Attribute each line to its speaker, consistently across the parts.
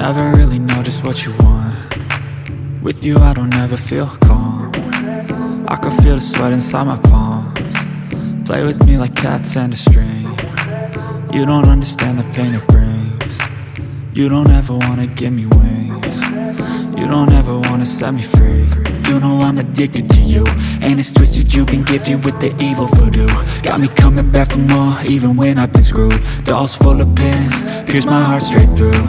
Speaker 1: never really know just what you want. With you I don't ever feel calm. I can feel the sweat inside my palms. Play with me like cats and a string. You don't understand the pain it brings. You don't ever wanna give me wings. You don't ever wanna set me free. You know I'm addicted to you, and it's twisted, you've been gifted with the evil voodoo. Got me coming back for more, even when I've been screwed. Dolls full of pins, pierce my heart straight through.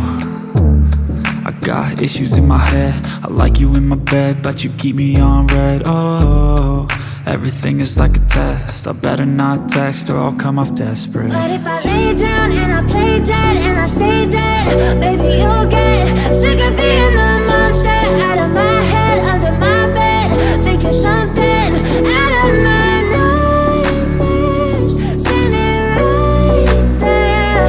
Speaker 1: I got issues in my head, I like you in my bed, but you keep me on red. Oh, everything is like a test, I better not text or I'll come off desperate.
Speaker 2: But if I lay down and I play dead and I stay dead, baby you'll get sick of being the monster out of my head, under my bed, thinking something out of my nightmares, standing right there.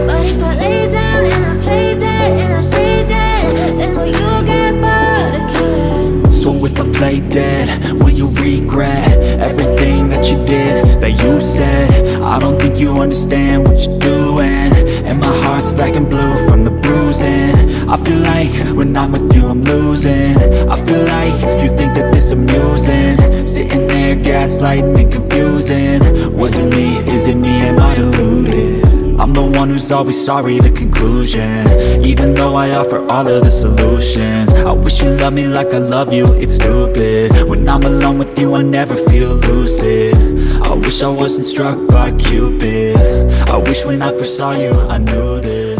Speaker 2: But if I lay down and I play dead and I stay dead, then will you get bored of killing?
Speaker 1: So if I play dead, will you regret everything that you did, that you said? I don't think you understand what you're doing, and my heart's black and blue from the bruising. I feel like when I'm with you I'm losing. I feel like you think that this amusing, sitting there gaslighting and confusing. Was it me? Is it me? Am I deluded? I'm the one who's always sorry, the conclusion, even though I offer all of the solutions. I wish you loved me like I love you, it's stupid. When I'm alone with you I never feel lucid. I wish I wasn't struck by Cupid. I wish when I first saw you I knew this.